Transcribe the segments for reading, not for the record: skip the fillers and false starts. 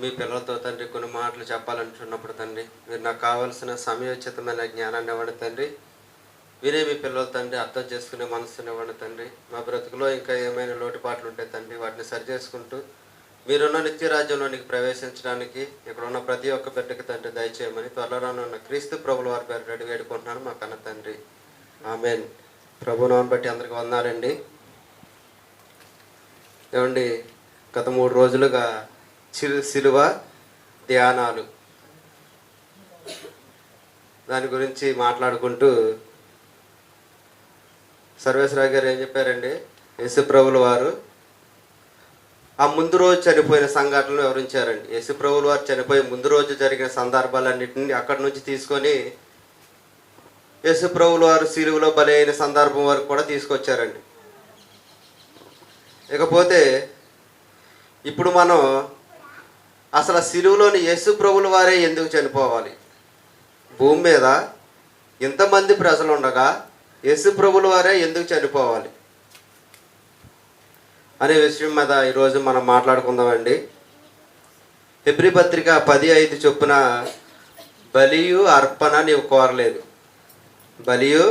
మీ పిల్లలతో తండ్రి కొన్ని మాటలు చెప్పాలనుకున్నప్పుడు తండ్రి మీరు నాకు కావాల్సిన సమయోచితమైన జ్ఞానాన్ని ఇవ్వండి తండ్రి. మీరే మీ పిల్లల తండ్రి అర్థం చేసుకునే మనసుని ఇవ్వండి తండ్రి. మా బ్రతుకులో ఇంకా ఏమైనా లోటుపాట్లు ఉంటే తండ్రి వాటిని సరి చేసుకుంటూ మీరున్న నిత్య రాజ్యంలోనికి ప్రవేశించడానికి ఇక్కడ ఉన్న ప్రతి ఒక్క బిడ్డకి తండ్రి దయచేయమని త్వరలో ఉన్న క్రీస్తు ప్రభుల వారి పేరు రెడీ వేడుకుంటున్నాను మా కన్న తండ్రి. ఆమేన్. ప్రభునామం బట్టి అందరికి వందనాలండి. ఏమండి, గత 3 రోజులుగా సిలువ ధ్యానాలు దాని గురించి మాట్లాడుకుంటూ సర్వేశ్వరరావు గారు ఏం చెప్పారండి, యేసుప్రభుల వారు ఆ ముందు రోజు చనిపోయిన సంఘటనలు వివరించారండి. యేసుప్రభుల వారు చనిపోయి ముందు రోజు జరిగిన సందర్భాలన్నింటినీ అక్కడి నుంచి తీసుకొని యేసుప్రభుల వారు సిలువలో బలి అయిన సందర్భం వరకు కూడా తీసుకొచ్చారండి. ఇకపోతే ఇప్పుడు మనం అసలు సిలువలోని యేసుప్రభుల వారే ఎందుకు చనిపోవాలి, భూమి మీద ఇంతమంది ప్రజలు ఉండగా యేసుప్రభుల వారే ఎందుకు చనిపోవాలి అనే విషయం మీద ఈరోజు మనం మాట్లాడుకుందామండి. హెబ్రీ పత్రిక 10:5 చొప్పున బలియు అర్పణ నీవు కోరలేదు, బలియు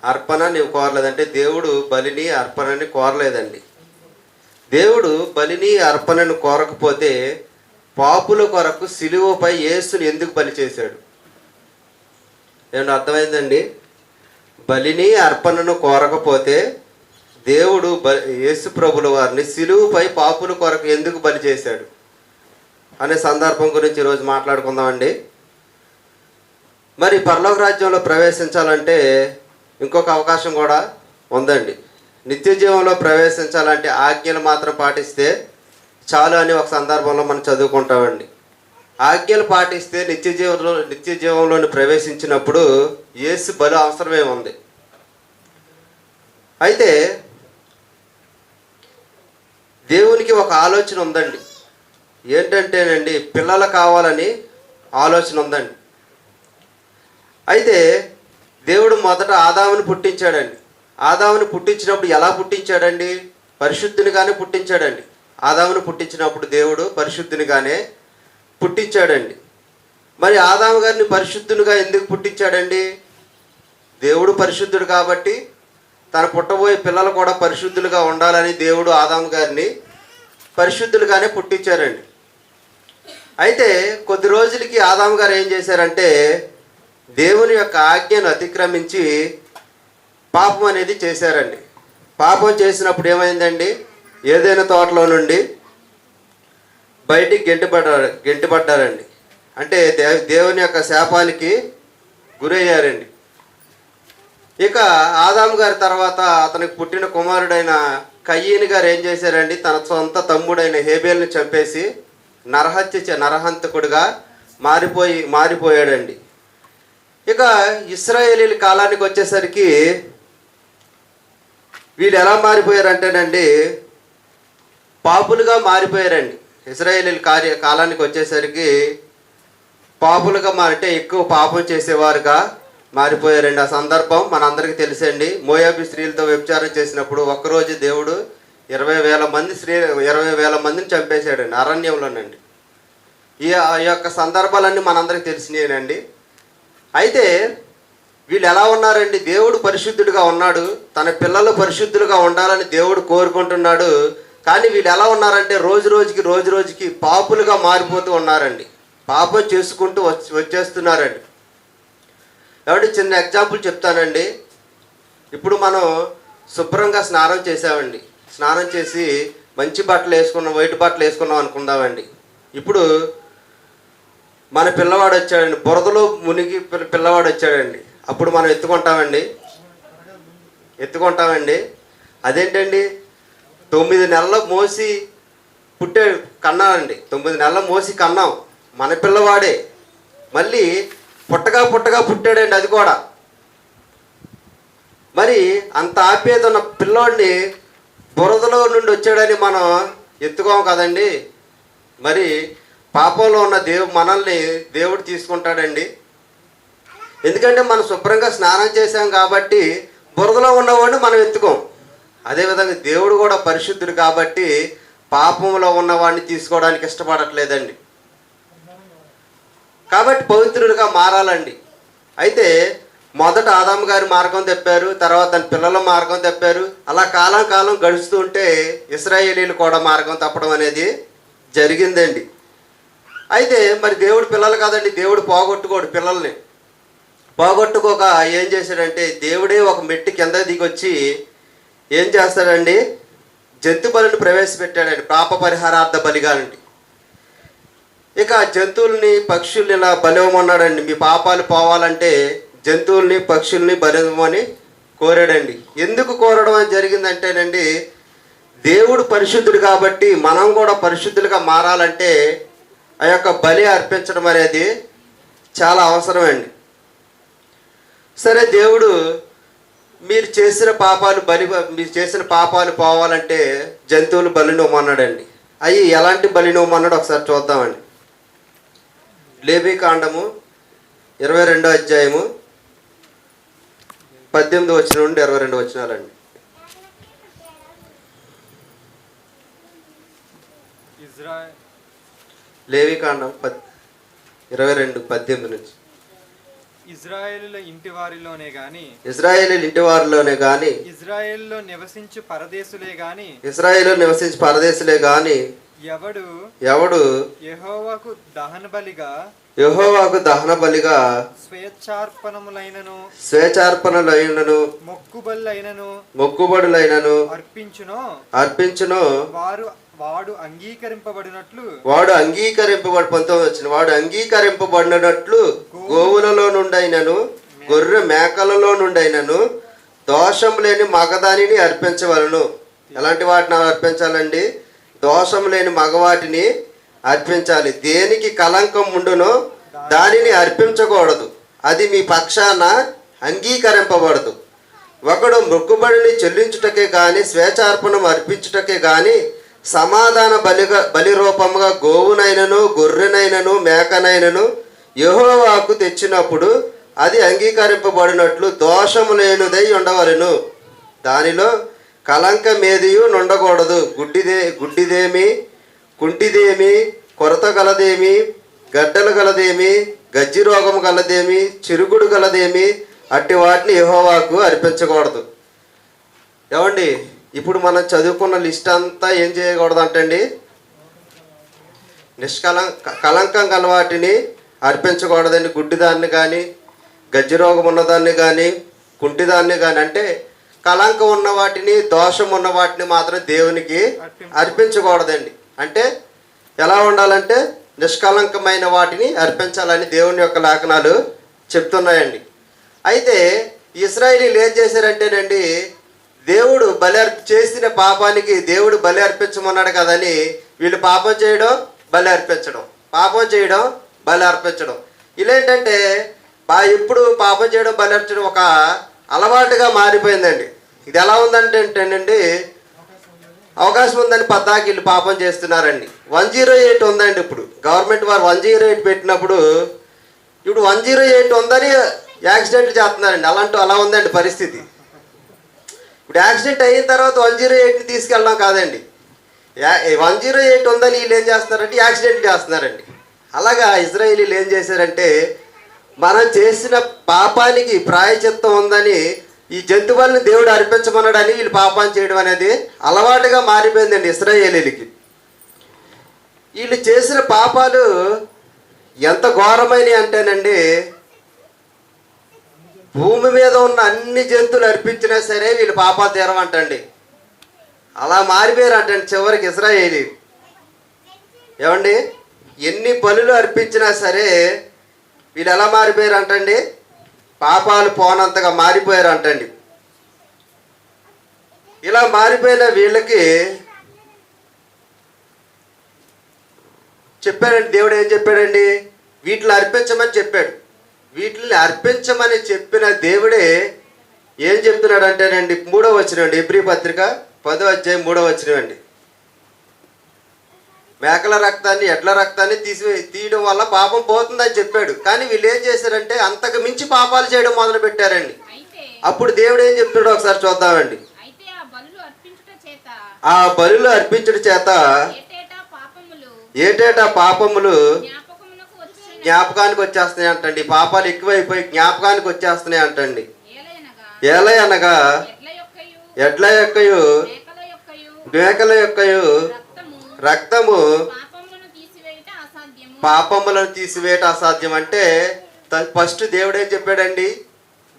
అర్పణ నీవు కోరలేదంటే దేవుడు బలిని అర్పణని కోరలేదండి. దేవుడు బలిని అర్పణను కోరకపోతే పాపుల కొరకు సిలువపై యేసుని ఎందుకు బలి చేశాడు? ఏమన్నా అర్థమైందండి? బలిని అర్పణను కోరకపోతే దేవుడు యేసు ప్రభుల వారిని సిలువపై పాపుల కొరకు ఎందుకు బలి చేశాడు అనే సందర్భం గురించి ఈరోజు మాట్లాడుకుందామండి. మరి పరలోక రాజ్యంలో ప్రవేశించాలంటే ఇంకొక అవకాశం కూడా ఉందండి. నిత్య జీవంలో ప్రవేశించాలంటే ఆజ్ఞలు మాత్రం పాటిస్తే చాలు అని ఒక సందర్భంలో మనం చదువుకుంటామండి. ఆజ్ఞలు పాటిస్తే నిత్య జీవంలోని ప్రవేశించినప్పుడు యేసు బలి అవసరమే ఉంది. అయితే దేవునికి ఒక ఆలోచన ఉందండి. ఏంటంటేనండి, పిల్లలు కావాలని ఆలోచన ఉందండి. అయితే దేవుడు మొదట ఆదాముని పుట్టించాడండి. ఆదాముని పుట్టించినప్పుడు ఎలా పుట్టించాడండి? పరిశుద్ధునిగానే పుట్టించాడండి. ఆదాముని పుట్టించినప్పుడు దేవుడు పరిశుద్ధునిగానే పుట్టించాడండి. మరి ఆదాము గారిని పరిశుద్ధునిగా ఎందుకు పుట్టించాడండి? దేవుడు పరిశుద్ధుడు కాబట్టి తన పుట్టబోయే పిల్లలు కూడా పరిశుద్ధులుగా ఉండాలని దేవుడు ఆదాము గారిని పరిశుద్ధులుగానే పుట్టించారండి. అయితే కొద్ది రోజులకి ఆదాము గారు ఏం చేశారంటే దేవుని యొక్క ఆజ్ఞను అతిక్రమించి పాపం అనేది చేశారండి. పాపం చేసినప్పుడు ఏమైందండి, ఏదైనా తోటలో నుండి బయటికి గెంటిపడ్డారండి. అంటే దేవుని యొక్క శాపానికి గురయ్యారండి. ఇక ఆదాము గారి తర్వాత అతనికి పుట్టిన కుమారుడైన కయ్యీని గారు ఏం చేశారండి, తన సొంత తమ్ముడైన హేబేల్ని చంపేసి నరహంతకుడిగా మారిపోయాడండి. ఇక ఇశ్రాయేలీల కాలానికి వచ్చేసరికి వీళ్ళు ఎలా మారిపోయారంటేనండి పాపులుగా మారిపోయారండి. ఇశ్రాయేలీల కాలానికి వచ్చేసరికి పాపులుగా మారితే ఎక్కువ పాపం చేసేవారుగా మారిపోయారండి. ఆ సందర్భం మనందరికీ తెలుసండి. మోయాబీ స్త్రీలతో వ్యభిచారం చేసినప్పుడు ఒక్కరోజు దేవుడు 20,000 మందిని చంపేశాడండి అరణ్యంలోనండి. ఈ యొక్క సందర్భాలన్నీ మనందరికీ తెలిసినాయండి. అయితే వీళ్ళు ఎలా ఉన్నారండి, దేవుడు పరిశుద్ధుడిగా ఉన్నాడు, తన పిల్లలు పరిశుద్ధులుగా ఉండాలని దేవుడు కోరుకుంటున్నాడు. కానీ వీళ్ళు ఎలా ఉన్నారంటే రోజు రోజుకి పాపులుగా మారిపోతూ ఉన్నారండి. పాపం చేసుకుంటూ వచ్చేస్తున్నారండి. కాబట్టి చిన్న ఎగ్జాంపుల్ చెప్తానండి. ఇప్పుడు మనం శుభ్రంగా స్నానం చేసామండి. స్నానం చేసి మంచి బట్టలు వేసుకున్నాం, వైట్ బట్టలు వేసుకున్నాం అనుకుందామండి. ఇప్పుడు మన పిల్లవాడు వచ్చాడండి, బురదలో మునిగి పిల్లవాడు వచ్చాడండి. అప్పుడు మనం ఎత్తుకుంటామండి. అదేంటండి, 9 నెలలు మోసి కన్నానండి. 9 నెలలు మోసి కన్నాం, మన పిల్లవాడే. మళ్ళీ పుట్టగా పుట్టాడండి, అది కూడా. మరి అంత ఆప్యాయత ఉన్న పిల్లోడిని బురదలో నుండి వచ్చాడని మనం ఎత్తుకోం కదండి. మరి పాపంలో ఉన్న మనల్ని దేవుడు తీసుకుంటాడండి. ఎందుకంటే మనం శుభ్రంగా స్నానం చేశాం కాబట్టి బురదలో ఉన్నవాడిని మనం ఎత్తుకోం. అదేవిధంగా దేవుడు కూడా పరిశుద్ధుడు కాబట్టి పాపంలో ఉన్నవాడిని తీసుకోవడానికి ఇష్టపడట్లేదండి. కాబట్టి పవిత్రులుగా మారాలండి. అయితే మొదట ఆదాము గారి మార్గం తెప్పారు, తర్వాత తన పిల్లల మార్గం తెప్పారు. అలా కాలం కాలం గడుస్తూ ఉంటే ఇశ్రాయేలీలు కూడా మార్గం తప్పడం అనేది జరిగిందండి. అయితే మరి దేవుడు పిల్లలు కాదండి, దేవుడు పోగొట్టుకోడు పిల్లల్ని. పోగొట్టుకోక ఏం చేశాడంటే దేవుడే ఒక మెట్టు కింద దిగొచ్చి ఏం చేస్తాడండి, జంతు బలిని ప్రవేశపెట్టాడండి, పాప పరిహారార్థ బలిగానండి. ఇక జంతువుల్ని పక్షుల్ని ఇలా బలివ్వమన్నాడండి. మీ పాపాలు పోవాలంటే జంతువుల్ని పక్షుల్ని బలివ్వమని కోరాడండి. ఎందుకు కోరడం అని జరిగిందంటేనండి, దేవుడు పరిశుద్ధుడు కాబట్టి మనం కూడా పరిశుద్ధులుగా మారాలంటే ఆ యొక్క బలి అర్పించడం అనేది చాలా అవసరమండి. సరే, దేవుడు మీరు చేసిన పాపాలు పోవాలంటే జంతువులు బలిని ఇవ్వమన్నాడండి. అవి ఎలాంటి బలిని ఇవ్వమన్నాడు ఒకసారి చూద్దామండి. లేవీకాండము 22వ అధ్యాయము 18 వచనం నుండి 22 వచనాలండి. లేవీకాండం 22:18 నుంచి. ఇజ్రాయేలుల ఇంటి వారిలోనే గాని ఇజ్రాయేలులో నివసించు పరదేశులే గాని ఎవడు యెహోవాకు దహన బలిగా స్వేచ్ఛార్పణలైనను మొక్కుబడులైనను అర్పించునో వాడు అంగీకరింపబడినట్లు 19 వచ్చిన వాడు అంగీకరింపబడినట్లు గోవులలో నుండైనను గొర్రె మేకలలో నుండైనను దోషం లేని మగదానిని అర్పించవలను. ఎలాంటి వాటిని అర్పించాలండి? దోషం లేని మగవాటిని అర్పించాలి. దేనికి కలంకం ఉండునో దానిని అర్పించకూడదు, అది మీ పక్షాన అంగీకరింపబడదు. ఒకడు మొక్కుబడిని చెల్లించుటకే గాని స్వేచ్ఛార్పణం అర్పించుటకే గాని సమాధాన బలి రూపముగా గోవునైనను గొర్రెనైనను మేకనైనను యెహోవాకు తెచ్చినప్పుడు అది అంగీకరింపబడినట్లు దోషము లేనిదై ఉండవలెను. దానిలో కలంకమేదియు నుండకూడదు. గుడ్డిదేమి, కుంటిదేమి, కొరత గలదేమి, గడ్డలు గలదేమి, గజ్జి రోగము గలదేమి, చిరుగుడు గలదేమి అట్టి వాటిని యెహోవాకు అర్పించకూడదు. ఏమండి, ఇప్పుడు మనం చదువుకున్న లిస్ట్ అంతా ఏం చేయకూడదు అంటండి? కలంకం గల వాటిని అర్పించకూడదండి. గుడ్డిదాన్ని కానీ, గజ్జి రోగం ఉన్నదాన్ని కానీ, కుంటిదాన్ని కానీ, అంటే కలంకం ఉన్న వాటిని, దోషం ఉన్న వాటిని మాత్రం దేవునికి అర్పించకూడదండి. అంటే ఎలా ఉండాలంటే నిష్కలంకమైన వాటిని అర్పించాలని దేవుని యొక్క లేఖనాలు చెప్తున్నాయండి. అయితే ఇశ్రాయేలీలు ఏం చేశారంటేనండి, దేవుడు చేసిన పాపానికి దేవుడు బలి అర్పించమన్నాడు కదని వీళ్ళు పాపం చేయడం బలి అర్పించడం, పాపం చేయడం బలి అర్పించడం. ఇదేంటంటే ఎప్పుడు పాపం చేయడం బలి అర్పించడం ఒక అలవాటుగా మారిపోయిందండి. ఇది ఎలా ఉందంటేనండి, అవకాశం ఉందని పద్దాకి వీళ్ళు పాపం చేస్తున్నారండి. 108 ఉందండి. ఇప్పుడు గవర్నమెంట్ వారు 108 పెట్టినప్పుడు ఇప్పుడు 108 ఉందని యాక్సిడెంట్లు చేస్తున్నారండి. అలా ఉందండి పరిస్థితి. ఇప్పుడు యాక్సిడెంట్ అయిన తర్వాత 108ని తీసుకెళ్ళడం కాదండి, 108 ఉందని వీళ్ళు ఏం చేస్తున్నారంటే యాక్సిడెంట్ చేస్తున్నారండి. అలాగా ఇశ్రాయేలీలు ఏం చేశారంటే, మనం చేసిన పాపానికి ప్రాయశ్చిత్తం ఉందని ఈ జంతువుల్ని దేవుడు అర్పించమన్నాడని వీళ్ళు పాపం చేయడం అనేది అలవాటుగా మారిపోయిందండి ఇశ్రాయేలీలకి. వీళ్ళు చేసిన పాపాలు ఎంత ఘోరమైనవి అంటేనండి, భూమి మీద ఉన్న అన్ని జంతువులు అర్పించినా సరే వీళ్ళు పాపాలు తీరమంటండి. అలా మారిపోయారు అంటండి చివరికి ఇశ్రాయేలీ. ఏమండి, ఎన్ని బలులు అర్పించినా సరే వీళ్ళు ఎలా మారిపోయారు అంటండి, పాపాలు పోనంతగా మారిపోయారు అంటండి. ఇలా మారిపోయిన వీళ్ళకి చెప్పాడండి దేవుడు. ఏం చెప్పాడండి? వీటిని అర్పించమని చెప్పాడు. వీటిని అర్పించమని చెప్పిన దేవుడే ఏం చెప్తున్నాడు అంటేనండి, 3వ వచనం అండి, హెబ్రీ పత్రిక 10వ అధ్యాయం 3వ వచనం అండి. మేకల రక్తాన్ని, ఎడ్ల రక్తాన్ని తీయడం వల్ల పాపం పోతుందని చెప్పాడు. కానీ వీళ్ళు ఏం చేశారంటే అంతకు మించి పాపాలు చేయడం మొదలు పెట్టారండి. అప్పుడు దేవుడు ఏం చెప్తున్నాడో ఒకసారి చూద్దామండి. ఆ బలులు అర్పించడం చేత ఏటేటా పాపములు జ్ఞాపకానికి వచ్చేస్తున్నాయి అంటండి. ఈ పాపాలు ఎక్కువైపోయి జ్ఞాపకానికి వచ్చేస్తున్నాయి అంటండి. ఏలయనగా ఎలా అనగా ఎడ్ల యొక్కయు ఎడ్ల యొక్కయు మేకల యొక్కయు మేకల యొక్కయు రక్తము రక్తము పాపములను తీసివేయుట అసాధ్యము. పాపములను తీసివేయట అసాధ్యం. అంటే ఫస్ట్ దేవుడు ఏం చెప్పాడండి?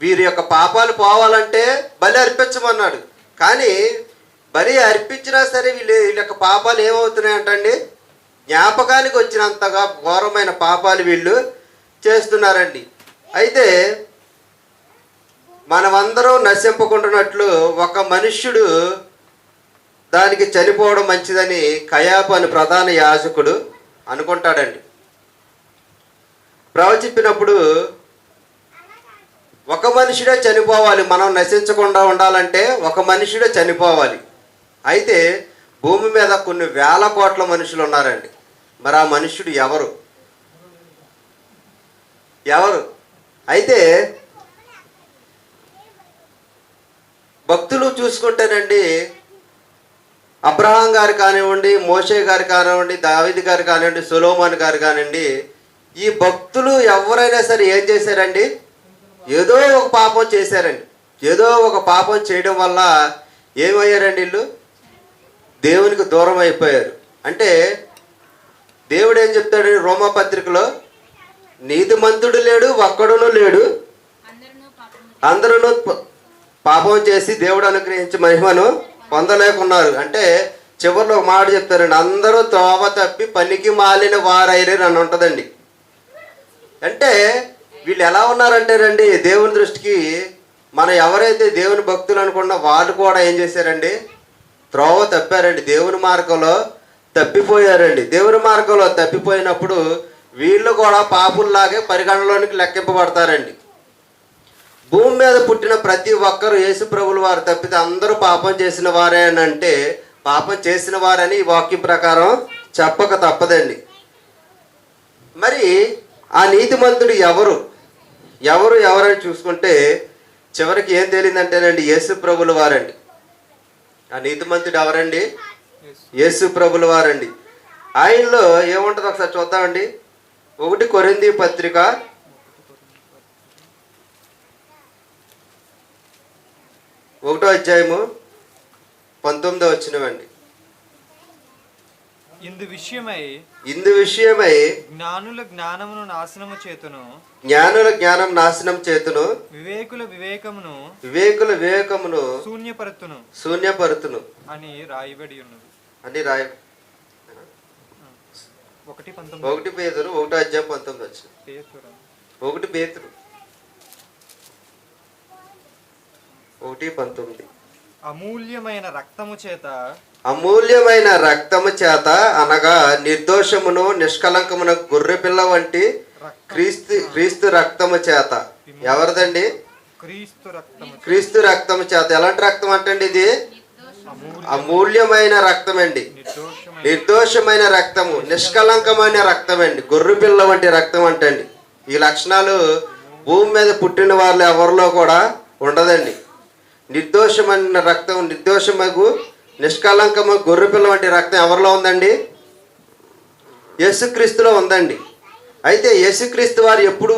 వీరి యొక్క పాపాలు పోవాలంటే బలి అర్పించమన్నాడు. కానీ బలి అర్పించినా సరే వీళ్ళ యొక్క పాపాలు ఏమవుతున్నాయి అంటండి? జ్ఞాపకానికి వచ్చినంతగా ఘోరమైన పాపాలు వీళ్ళు చేస్తున్నారండి. అయితే మనమందరం నశింపకుంటున్నట్లు ఒక మనుష్యుడు దానికి చనిపోవడం మంచిదని కయాపు అని ప్రధాన యాజకుడు అనుకుంటాడండి. ప్రవచింపినప్పుడు ఒక మనుషుడే చనిపోవాలి, మనం నశించకుండా ఉండాలంటే ఒక మనుషుడే చనిపోవాలి. అయితే భూమి మీద కొన్ని వేల కోట్ల మనుషులు ఉన్నారండి. మరి ఆ మనుష్యుడు ఎవరు? అయితే భక్తులు చూసుకుంటేనండి, అబ్రహాం గారు కానివ్వండి, మోషే గారు కానివ్వండి, దావీదు గారు కానివ్వండి, సొలొమోన్ గారు కానివ్వండి, ఈ భక్తులు ఎవరైనా సరే ఏం చేశారండి? ఏదో ఒక పాపం చేశారండి. ఏదో ఒక పాపం చేయడం వల్ల ఏమయ్యారండి? వీళ్ళు దేవునికి దూరం అయిపోయారు. అంటే దేవుడు ఏం చెప్తాడు రోమా పత్రికలో? నీతిమంతుడు లేడు, ఒక్కడును లేడు, అందరూ పాపం చేసి దేవుడు అనుగ్రహించి మహిమను పొందలేకున్నారు. అంటే చివరిలో ఒక మాట చెప్తారండి, అందరూ తోవ తప్పి పనికి మాలిన వారైరు అని ఉంటుందండి. అంటే వీళ్ళు ఎలా ఉన్నారంటేనండి, దేవుని దృష్టికి మనం ఎవరైతే దేవుని భక్తులు అనుకున్నా వాళ్ళు కూడా ఏం చేశారండి? త్రోవ తప్పారండి, దేవుని మార్గంలో తప్పిపోయారండి. దేవుని మార్గంలో తప్పిపోయినప్పుడు వీళ్ళు కూడా పాపుల్లాగే పరిగణలోనికి లెక్కింపబడతారండి. భూమి మీద పుట్టిన ప్రతి ఒక్కరు యేసు ప్రభువుల వారు తప్పితే అందరూ పాపం చేసిన వారే అని అంటే పాపం చేసిన వారని ఈ వాక్యం ప్రకారం చెప్పక తప్పదండి. మరి ఆ నీతిమంతుడు ఎవరని చూసుకుంటే చివరికి ఏం తేలిందంటేనండి, యేసు ప్రభువుల వారండి. ఆ నీతిమంతుడు ఎవరండి? యేసు ప్రభువుల వారండి. ఆయనలో ఏముంటుందో ఒకసారి చూద్దామండి. 1 కొరింథీ పత్రిక 1వ అధ్యాయము 19వ వచనమండి. ఇందు విషయమై జ్ఞానుల జ్ఞానమును నాశనము చేతును వివేకుల వివేకమును శూన్యపరుతును అని రాయబడి ఉన్నది. 1 పేతురు 1వ అధ్యాయం 19వ వచనం. 1 పేతురు 1:19. అమూల్యమైన రక్తము చేత అనగా నిర్దోషమును నిష్కలంకమున గొర్రెపిల్ల వంటి క్రీస్తు రక్తము చేత. ఎవరిదండి? క్రీస్తు రక్తము చేత. ఎలాంటి రక్తం అంటండి ఇది? అమూల్యమైన రక్తం అండి, నిర్దోషమైన రక్తము, నిష్కలంకమైన రక్తం అండి, గొర్రెపిల్ల వంటి రక్తం అంటండి. ఈ లక్షణాలు భూమి మీద పుట్టిన వాళ్ళు ఎవరిలో కూడా ఉండదండి. నిర్దోషమైన రక్తం, నిర్దోషమగు నిష్కలంకము గొర్రెపిల్ల వంటి రక్తం ఎవరిలో ఉందండి? యేసుక్రీస్తులో ఉందండి. అయితే యేసుక్రీస్తు వారు ఎప్పుడు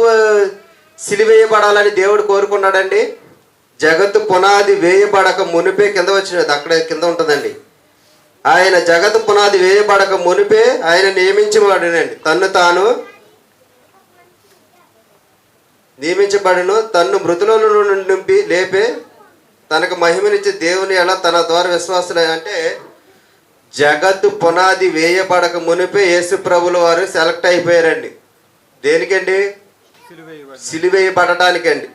సిలువేయబడాలని దేవుడు కోరుకున్నాడండి? జగత్తు పునాది వేయబడక మునిపే. కింద వచ్చినది అక్కడే కింద ఉంటుందండి. ఆయన జగత్తు పునాది వేయబడక మునిపే ఆయన నియమించబడినండి. తాను నియమించబడిను, తన్ను మృతులలో నుండి లేపే తనకు మహిమనిచ్చే దేవుని ఎలా తన ద్వారా విశ్వాసులు. అంటే జగత్తు పునాది వేయబడక మునిపే యేసు ప్రభుల వారు సెలెక్ట్ అయిపోయారండి. దేనికండి? సిలువేయబడటానికండి.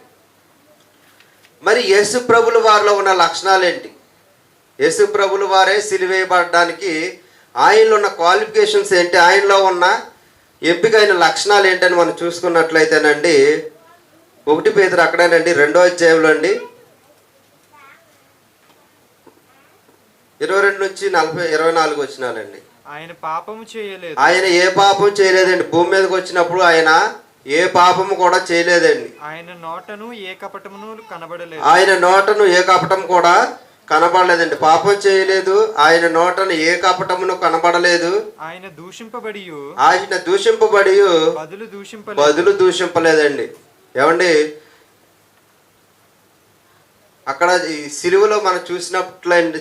మరి యేసు ప్రభుల వారిలో ఉన్న లక్షణాలు ఏంటి? యేసు ప్రభుల వారే సిలువేయబడడానికి ఆయనలో ఉన్న క్వాలిఫికేషన్స్ ఏంటి? ఆయనలో ఉన్న ఎంపికైన లక్షణాలు ఏంటని మనం చూసుకున్నట్లయితేనండి, 1 పేతురు అక్కడేనండి 2వ అధ్యాయంలో అండి 22 నుంచి 24 వచనాలండి. ఆయన పాపము చేయలేదు. ఆయన ఏ పాపం చేయలేదండి. భూమి మీదకి వచ్చినప్పుడు ఆయన ఏ పాపము కూడా చేయలేదండి. ఆయన నోటను ఏ కపటమును కనబడలేదు. ఆయన నోటను ఏ కపటం కూడా కనబడలేదండి. పాపం చేయలేదు, ఆయన నోటను ఏ కపటమును కనబడలేదు. ఆయన దూషింపబడి ఆయన దూషింపబడి బదులు దూషింపలేదండి. ఏమండి, అక్కడ ఈ సిలువలో మనం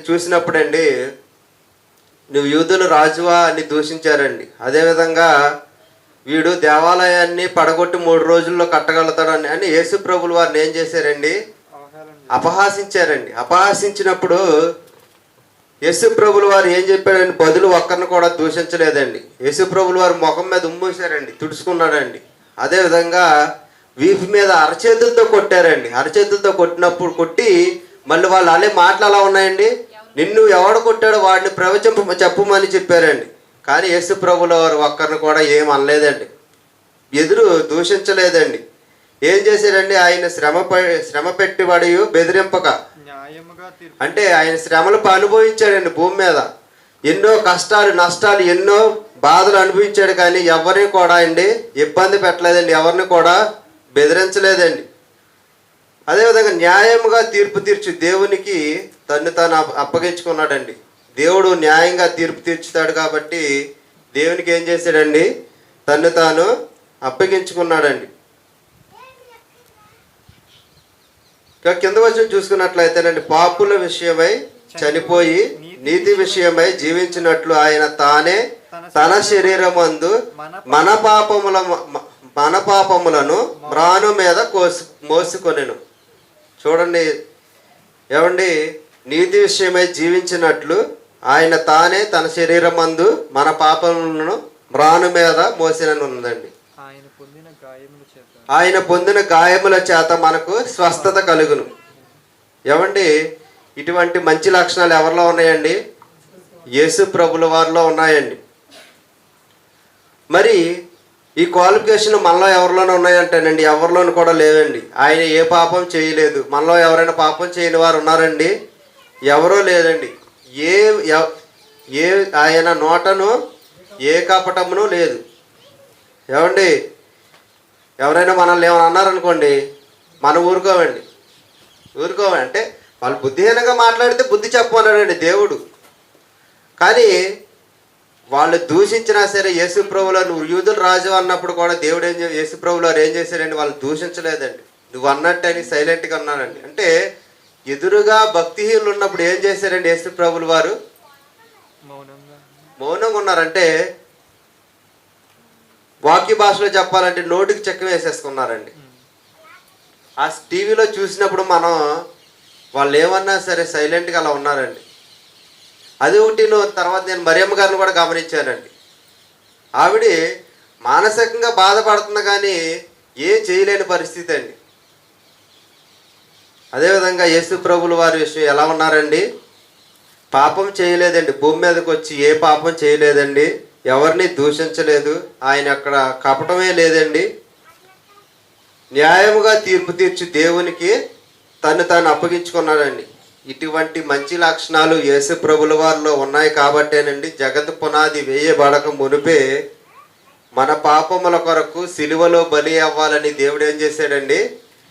చూసినప్పుడండి, నువ్వు యూదులు రాజువా అని దూషించారండి. అదేవిధంగా వీడు దేవాలయాన్ని పడగొట్టి 3 రోజుల్లో కట్టగలుగుతాడని అని యేసు ప్రభులు వారిని ఏం చేశారండి? అపహాసించారండి. అపహాసించినప్పుడు యేసు ప్రభులు వారు ఏం చెప్పాడండి? బదులు ఒక్కరిని కూడా దూషించలేదండి. యేసు ప్రభులు వారు ముఖం మీద ఉమ్మూసారండి, తుడుచుకున్నాడండి. అదేవిధంగా వీపు మీద అరచేతులతో కొట్టారండి. అరచేతులతో కొట్టి మళ్ళీ వాళ్ళు అనే మాటలు అలా ఉన్నాయండి, నిన్ను ఎవడు కొట్టాడో వాడిని చెప్పమని చెప్పారండి. కానీ యేసు ప్రభుల వారు ఒక్కరిని కూడా ఏం అనలేదండి, ఎదురు దూషించలేదండి. ఏం చేశాడండి? ఆయన శ్రమ పెట్టివాడు బెదిరింపక, అంటే ఆయన శ్రమలు అనుభవించాడండి. భూమి మీద ఎన్నో కష్టాలు నష్టాలు ఎన్నో బాధలు అనుభవించాడు, కానీ ఎవరిని కూడా అండి ఇబ్బంది పెట్టలేదండి, ఎవరిని కూడా బెదిరించలేదండి. అదేవిధంగా న్యాయముగా తీర్పు తీర్చి దేవునికి తను తాను అప్పగించుకున్నాడండి. దేవుడు న్యాయంగా తీర్పు తీర్చుతాడు కాబట్టి దేవునికి ఏం చేశాడండి? తను తాను అప్పగించుకున్నాడండి. కింద వచ్చి చూసుకున్నట్లయితేనండి, పాపుల విషయమై చనిపోయి నీతి విషయమై జీవించినట్లు ఆయన తానే తన శరీరమందు మన పాపములను మ్రాను మీద మోసుకొనెను. చూడండి, ఏమండి, నీతి విషయమై జీవించినట్లు ఆయన తానే తన శరీరమందు మన పాపములను మ్రాను మీద మోసినని ఉందండి. ఆయన పొందిన గాయముల చేత మనకు స్వస్థత కలుగును. ఏమండి, ఇటువంటి మంచి లక్షణాలు ఎవరిలో ఉన్నాయండి? యేసు ప్రభుల వారిలో ఉన్నాయండి. మరి ఈ క్వాలిఫికేషన్ మనలో ఎవరిలోనే ఉన్నాయంటేనండి, ఎవరిలోనూ కూడా లేవండి. ఆయన ఏ పాపం చేయలేదు. మనలో ఎవరైనా పాపం చేయని వారు ఉన్నారండి? ఎవరో లేదండి. ఆయన నోటను ఏ కపటమును లేదు. ఏమండి, ఎవరైనా మనల్ని ఏమైనా అన్నారనుకోండి, మనం ఊరుకోమండి. అంటే వాళ్ళు బుద్ధిహీనంగా మాట్లాడితే బుద్ధి చెప్పమన్నాడండి దేవుడు. కానీ వాళ్ళు దూషించినా సరే యేసు ప్రభువులో నువ్వు యూదుల రాజు అన్నప్పుడు కూడా దేవుడు యేసు ప్రభువులో ఏం చేశాడండి? వాళ్ళు దూషించలేదండి. నువ్వు అన్నట్టు అని సైలెంట్గా ఉన్నాడండి. అంటే ఎదురుగా భక్తిహీనులు ఉన్నప్పుడు ఏం చేశారండి? యేసు ప్రభువుల వారు మౌనంగా ఉన్నారంటే, వాక్య భాషలో చెప్పాలంటే నోటికి చెక్క వేసేసుకున్నారండి. ఆ టీవీలో చూసినప్పుడు మనం వాళ్ళు ఏమన్నా సరే సైలెంట్గా అలా ఉన్నారండి. అది ఒకటి. తర్వాత నేను మరియమ్మ గారిని కూడా గమనించానండి. ఆవిడ మానసికంగా బాధపడుతుంది కానీ ఏం చేయలేని పరిస్థితి అండి. అదేవిధంగా యేసు ప్రభుల వారి విషయం ఎలా ఉన్నారండి? పాపం చేయలేదండి. భూమి మీదకి వచ్చి ఏ పాపం చేయలేదండి, ఎవరిని దూషించలేదు. ఆయన అక్కడ కపటమే లేదండి. న్యాయముగా తీర్పు తీర్చి దేవునికి తను తాను అప్పగించుకున్నాడండి. ఇటువంటి మంచి లక్షణాలు యేసు ప్రభుల వారిలో ఉన్నాయి కాబట్టేనండి జగత్ పునాది వేయబడక మునిపే మన పాపముల కొరకు సిలువలో బలి అవ్వాలని దేవుడు ఏం చేశాడండి?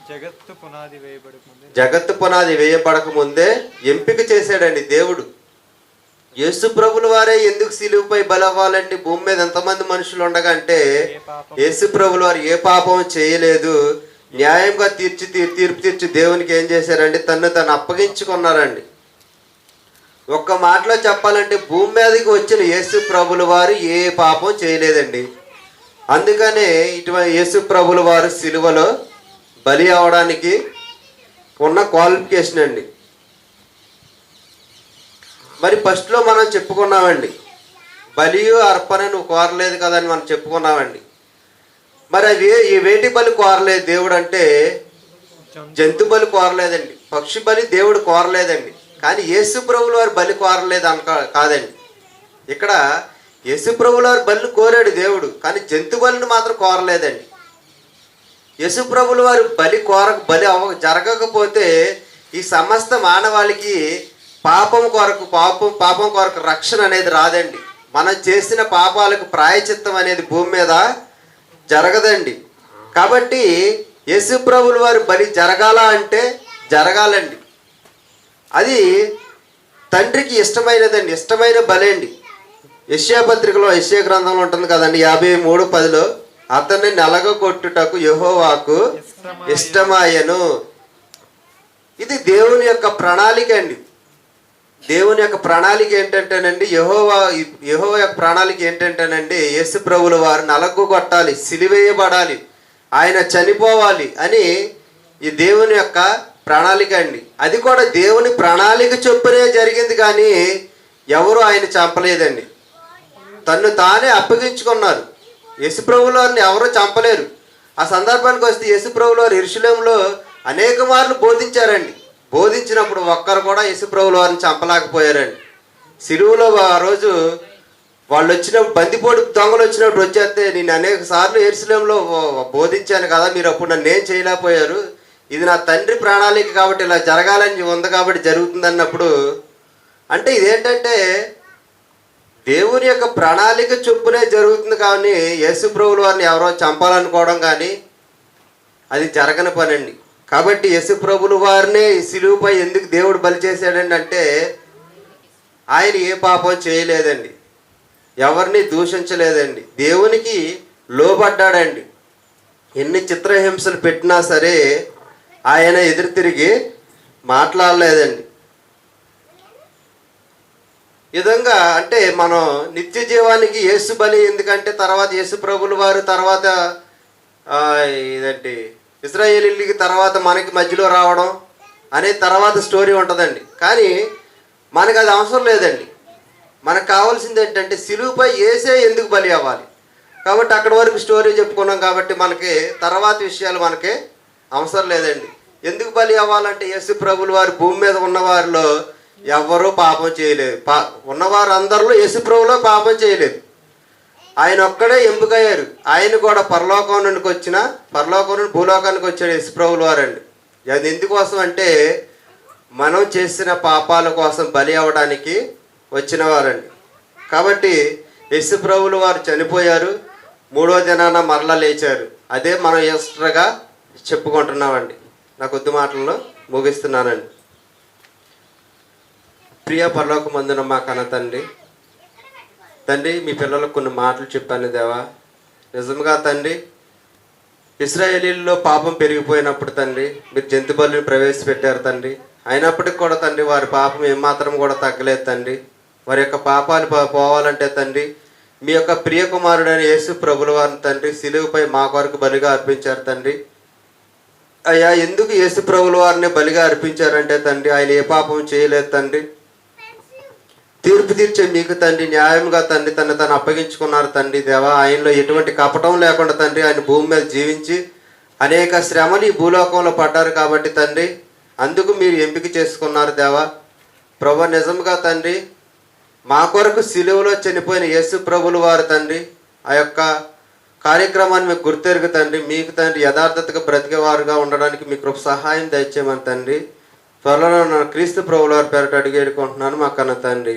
జగత్తు పునాది వేయబడక ముందే ఎంపిక చేశాడండి దేవుడు. యేసు ప్రభుల వారే ఎందుకు సిలువపై బలి అవ్వాలండి? భూమి మీద ఎంతమంది మనుషులు ఉండగా అంటే యేసు ప్రభుల వారు ఏ పాపం చేయలేదు. న్యాయంగా తీర్పు తీర్చి దేవునికి ఏం చేశారండి? తను అప్పగించుకున్నారండి. ఒక్క మాటలో చెప్పాలంటే భూమి మీదకి వచ్చిన యేసు ప్రభుల వారు ఏ పాపం చేయలేదండి. అందుకనే ఇటువంటి యేసు ప్రభుల వారు సిలువలో బలి అవడానికి ఉన్న క్వాలిఫికేషన్ అండి. మరి ఫస్ట్లో మనం చెప్పుకున్నామండి, బలియు అర్పణ నువ్వు కోరలేదు కదా అని మనం చెప్పుకున్నామండి. మరి అవి ఈ వేటి బలి కోరలేదు దేవుడు అంటే? జంతు బలి కోరలేదండి, పక్షి బలి దేవుడు కోరలేదండి. కానీ యేసు ప్రభుల వారు బలి కోరలేదు కాదండి. ఇక్కడ యేసు ప్రభుల వారు బలి కోరాడు దేవుడు, కానీ జంతు బలిని మాత్రం కోరలేదండి. యేసు ప్రభుల వారు బలి జరగకపోతే ఈ సమస్త మానవాళికి పాపం కొరకు రక్షణ అనేది రాదండి. మనం చేసిన పాపాలకు ప్రాయచిత్తం అనేది భూమి మీద జరగదండి. కాబట్టి యేసు ప్రభుల వారు బలి జరగాల అంటే జరగాలండి. అది తండ్రికి ఇష్టమైనదండి, ఇష్టమైన బలి అండి. యెషయా పత్రికలో, యెషయా గ్రంథంలో ఉంటుంది కదండి 53:10, అతన్ని నలగగొట్టుటకు యెహోవాకు ఇష్టమాయను. ఇది దేవుని యొక్క ప్రణాళిక అండి. దేవుని యొక్క ప్రణాళిక ఏంటంటేనండి, యెహోవా యొక్క ప్రణాళిక ఏంటంటేనండి, యేసు ప్రభువుల వారు నలగొట్టాలి, సిలివేయబడాలి, ఆయన చనిపోవాలి అని ఈ దేవుని యొక్క ప్రణాళిక అండి. అది కూడా దేవుని ప్రణాళిక చొప్పునే జరిగింది, కానీ ఎవరు ఆయన చంపలేదండి. తన్ను తానే అప్పగించుకున్నారు. యేసుప్రభుల వారిని ఎవరూ చంపలేరు. ఆ సందర్భానికి వస్తే యేసుప్రభుల వారు యెరూషలేములో అనేక మార్లు బోధించారండి. బోధించినప్పుడు ఒక్కరు కూడా యేసుప్రభుల వారిని చంపలేకపోయారండి. సిలువలో ఆ రోజు వాళ్ళు వచ్చినప్పుడు, బందిపోటు దొంగలు వచ్చినప్పుడు వచ్చేస్తే, నేను అనేక సార్లు యెరూషలేములో బోధించాను కదా, మీరు అప్పుడు నన్ను ఏం చేయలేకపోయారు, ఇది నా తండ్రి ప్రణాళిక కాబట్టి ఇలా జరగాలని ఉంది కాబట్టి జరుగుతుంది అన్నప్పుడు, అంటే ఇదేంటంటే దేవుని యొక్క ప్రణాళిక చొప్పునే జరుగుతుంది, కానీ యేసు ప్రభువుల వారిని ఎవరో చంపాలనుకోవడం కానీ అది జరగని పని అండి. కాబట్టి యేసు ప్రభువుల వారినే ఈ సిలువుపై ఎందుకు దేవుడు బలి చేశాడండి అంటే, ఆయన ఏ పాపం చేయలేదండి, ఎవరిని దూషించలేదండి, దేవునికి లోబడ్డాడండి. ఎన్ని చిత్రహింసలు పెట్టినా సరే ఆయన ఎదురు తిరిగి మాట్లాడలేదండి. ఈ విధంగా అంటే మనం నిత్య జీవానికి యేసు బలి ఎందుకంటే, తర్వాత యేసు ప్రభుల వారు తర్వాత ఇదండి ఇశ్రాయేలీయులకి తర్వాత మనకి మధ్యలో రావడం అనే తర్వాత స్టోరీ ఉంటుందండి. కానీ మనకు అది అవసరం లేదండి. మనకు కావాల్సింది ఏంటంటే సిలువుపై యేసే ఎందుకు బలి అవ్వాలి. కాబట్టి అక్కడి వరకు స్టోరీ చెప్పుకున్నాం కాబట్టి మనకి తర్వాత విషయాలు మనకి అవసరం లేదండి. ఎందుకు బలి అవ్వాలంటే, యేసు ప్రభుల వారు భూమి మీద ఉన్నవారిలో ఎవరూ పాపం చేయలేదు. ఉన్నవారు అందరిలో యేసు ప్రభులో పాపం చేయలేదు. ఆయన ఒక్కడే ఎంపికయ్యారు. ఆయన కూడా పరలోకం నుండి భూలోకానికి వచ్చాడు యేసు ప్రభుల వారండి. అది ఎందుకోసం అంటే, మనం చేసిన పాపాల కోసం బలి అవ్వడానికి వచ్చిన వారండి. కాబట్టి యేసు ప్రభుల వారు చనిపోయారు, 3వ దినాన మరలా లేచారు. అదే మనం ఎక్స్ట్రాగా చెప్పుకుంటున్నామండి. నా కొద్ది మాటల్లో ముగిస్తున్నానండి. ప్రియ పరలోకమందున మా కన్న తండ్రి, మీ పిల్లలకు కొన్ని మాటలు చెప్పాను దేవా. నిజంగా తండ్రి, ఇశ్రాయేలీల్లో పాపం పెరిగిపోయినప్పుడు తండ్రి మీరు జంతు బలిని ప్రవేశపెట్టారు తండ్రి. అయినప్పటికీ కూడా తండ్రి వారి పాపం ఏమాత్రం కూడా తగ్గలేదు తండ్రి. వారి యొక్క పాపాలు పోవాలంటే తండ్రి మీ యొక్క ప్రియ కుమారుడైన యేసు ప్రభుల వారిని తండ్రి సిలువుపై మా కొరకు బలిగా అర్పించారు తండ్రి. అయ్యా, ఎందుకు యేసు ప్రభుల వారిని బలిగా అర్పించారంటే తండ్రి, ఆయన ఏ పాపం చేయలేదు తండ్రి. తీర్పు తీర్చే మీకు తండ్రి న్యాయంగా తండ్రి తను అప్పగించుకున్నారు తండ్రి దేవా. ఆయనలో ఎటువంటి కపటం లేకుండా తండ్రి ఆయన భూమి మీద జీవించి అనేక శ్రమలు ఈ భూలోకంలో పడ్డారు కాబట్టి తండ్రి అందుకు మీరు ఎంపిక చేసుకున్నారు దేవా. ప్రభు, నిజంగా తండ్రి మా కొరకు సిలువలో చనిపోయిన యేసు ప్రభుల వారు తండ్రి ఆ యొక్క కార్యక్రమాన్ని మీకు గుర్తెరుగు తండ్రి, మీకు తండ్రి యథార్థతగా బ్రతికేవారుగా ఉండడానికి మీ కృప సహాయం దయచేయమని తండ్రి త్వరలో క్రీస్తు ప్రభుల వారి పేరట అడిగేడుకుంటున్నాను మా కన్న తండ్రి.